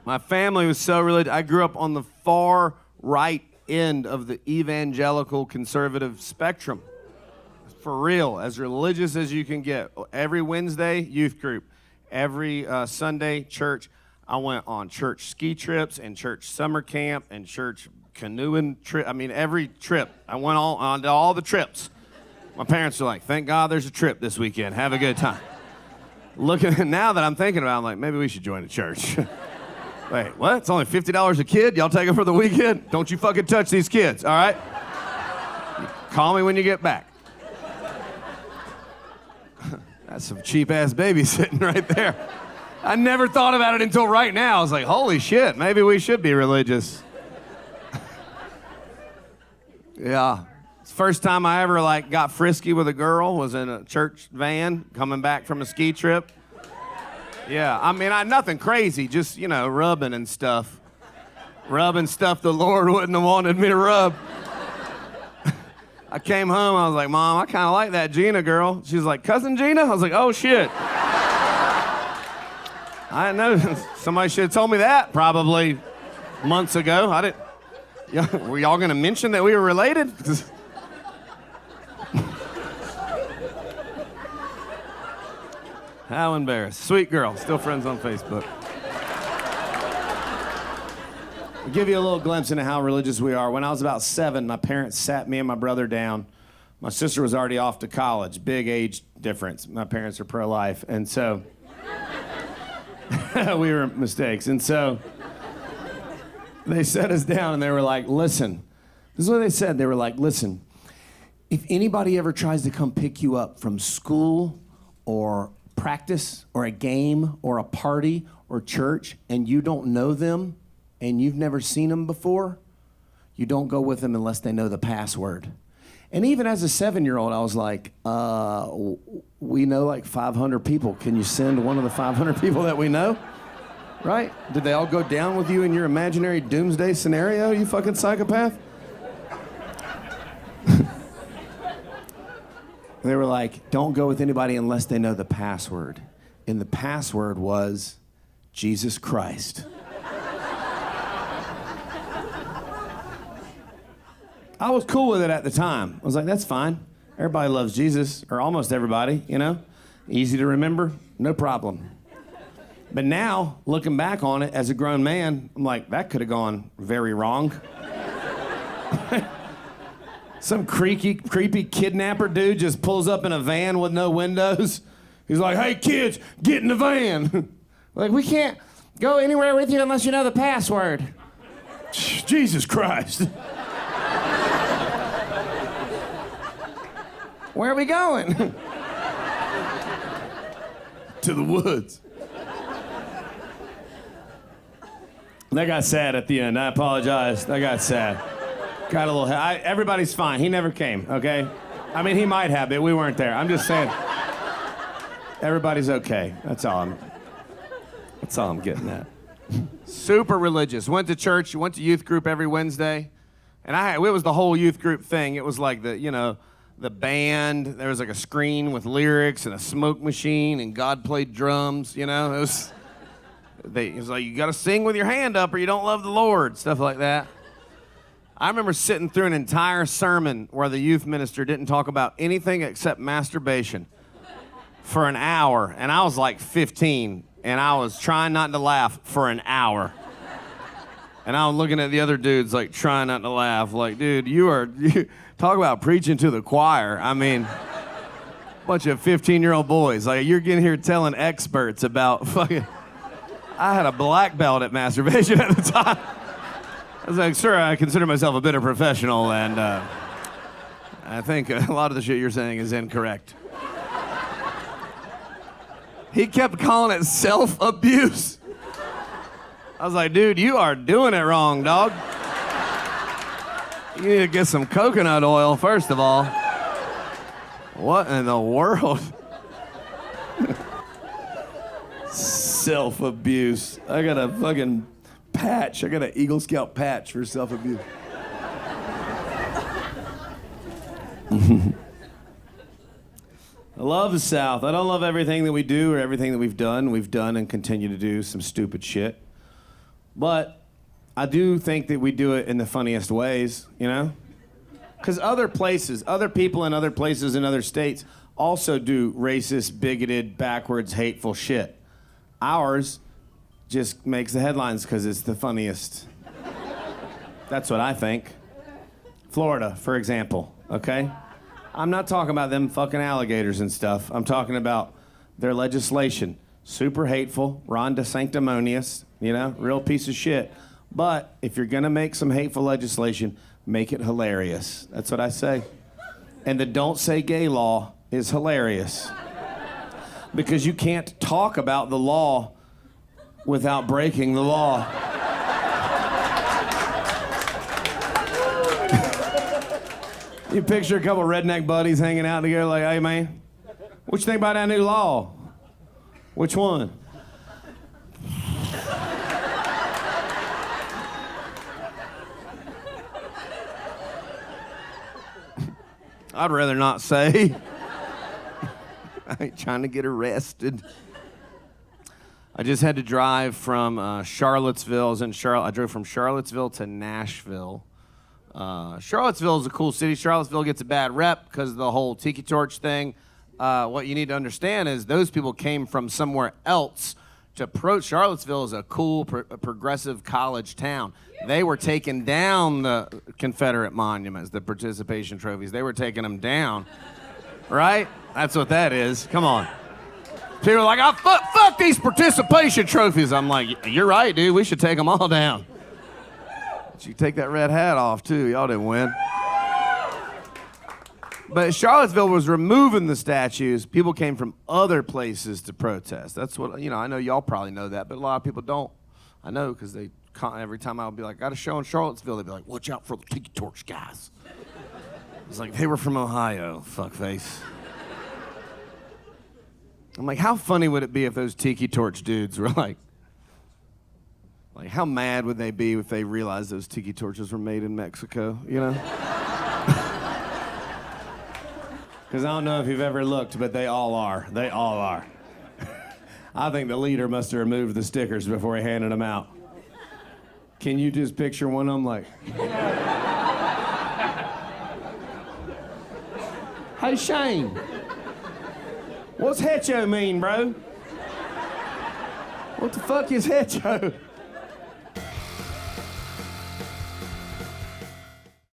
My family was so religious. I grew up on the far right end of the evangelical conservative spectrum. For real, as religious as you can get. Every Wednesday, youth group. Every Sunday, church. I went on church ski trips and church summer camp and church canoeing trip. I mean, every trip. I went on to all the trips. My parents were like, thank God there's a trip this weekend. Have a good time. Looking, now that I'm thinking about it, I'm like, maybe we should join a church. Wait, what? It's only $50 a kid? Y'all take them for the weekend? Don't you fucking touch these kids, all right? Call me when you get back. That's some cheap-ass babysitting right there. I never thought about it until right now. I was like, holy shit, maybe we should be religious. Yeah. First time I ever got frisky with a girl was in a church van coming back from a ski trip. Yeah, I mean, nothing crazy, just, rubbing and stuff. Rubbing stuff the Lord wouldn't have wanted me to rub. I came home, I was like, Mom, I kind of like that Gina girl. She was like, Cousin Gina? I was like, oh, shit. I didn't know. Somebody should have told me that probably months ago. Were y'all going to mention that we were related? How embarrassed. Sweet girl, still friends on Facebook. I'll give you a little glimpse into how religious we are. When I was about 7, my parents sat me and my brother down. My sister was already off to college, big age difference. My parents are pro-life, and so we were mistakes. And so they sat us down and they were like, listen, this is what they said. They were like, listen, if anybody ever tries to come pick you up from school or practice or a game or a party or church and you don't know them and you've never seen them before, you don't go with them unless they know the password. And even as a 7-year-old, I was like, we know 500 people. Can you send one of the 500 people that we know? Right? Did they all go down with you in your imaginary doomsday scenario, you fucking psychopath? They were like, don't go with anybody unless they know the password. And the password was Jesus Christ. I was cool with it at the time. I was like, that's fine. Everybody loves Jesus, or almost everybody, Easy to remember, no problem. But now, looking back on it as a grown man, I'm like, that could have gone very wrong. Some creepy kidnapper dude just pulls up in a van with no windows. He's like, hey, kids, get in the van. Like, we can't go anywhere with you unless you know the password. Jesus Christ. Where are we going? To the woods. That got sad at the end. I apologize. That got sad. Got a little... everybody's fine. He never came, okay? I mean, he might have, but we weren't there. I'm just saying. Everybody's okay. That's all I'm getting at. Super religious. Went to church, went to youth group every Wednesday. And it was the whole youth group thing. It was like the band. There was a screen with lyrics and a smoke machine, and God played drums, It was like, you got to sing with your hand up or you don't love the Lord, stuff like that. I remember sitting through an entire sermon where the youth minister didn't talk about anything except masturbation for an hour, and I was like 15, and I was trying not to laugh for an hour. And I was looking at the other dudes trying not to laugh, dude, you talk about preaching to the choir. I mean, bunch of 15-year-old boys. You're getting here telling experts about fucking... I had a black belt at masturbation at the time. I was like, sir, I consider myself a better professional, and I think a lot of the shit you're saying is incorrect. He kept calling it self-abuse. I was like, dude, you are doing it wrong, dog. You need to get some coconut oil, first of all. What in the world? Self-abuse. I got a fucking patch. I got an Eagle Scout patch for self-abuse. I love the South. I don't love everything that we do or everything that we've done. We've done and continue to do some stupid shit. But I do think that we do it in the funniest ways, you know? Because other places, other people in other places in other states also do racist, bigoted, backwards, hateful shit. Ours just makes the headlines because it's the funniest. That's what I think. Florida, for example, okay? I'm not talking about them fucking alligators and stuff. I'm talking about their legislation. Super hateful, Ron DeSanctimonious, you know, real piece of shit. But if you're gonna make some hateful legislation, make it hilarious. That's what I say. And the don't say gay law is hilarious. Because you can't talk about the law without breaking the law. You picture a couple redneck buddies hanging out together like, hey man, what you think about that new law? Which one? I'd rather not say. I ain't trying to get arrested. I just had to drive from Charlottesville. I drove from Charlottesville to Nashville. Charlottesville is a cool city. Charlottesville gets a bad rep because of the whole tiki torch thing. What you need to understand is those people came from somewhere else to approach. Charlottesville is a cool, progressive college town. They were taking down the Confederate monuments, the participation trophies. They were taking them down, right? That's what that is. Come on. People are like, oh, fuck these participation trophies. I'm like, you're right, dude. We should take them all down. But you take that red hat off, too. Y'all didn't win. But Charlottesville was removing the statues. People came from other places to protest. That's what, you know, I know y'all probably know that, but a lot of people don't. I know because every time I would be like, got a show in Charlottesville, they'd be like, watch out for the tiki torch guys. It's like, they were from Ohio, fuckface. I'm like, how funny would it be if those tiki torch dudes were like, how mad would they be if they realized those tiki torches were made in Mexico, you know? Because I don't know if you've ever looked, but they all are. They all are. I think the leader must have removed the stickers before he handed them out. Can you just picture one of them like... Hey, Shane. What's hecho mean, bro? What the fuck is hecho?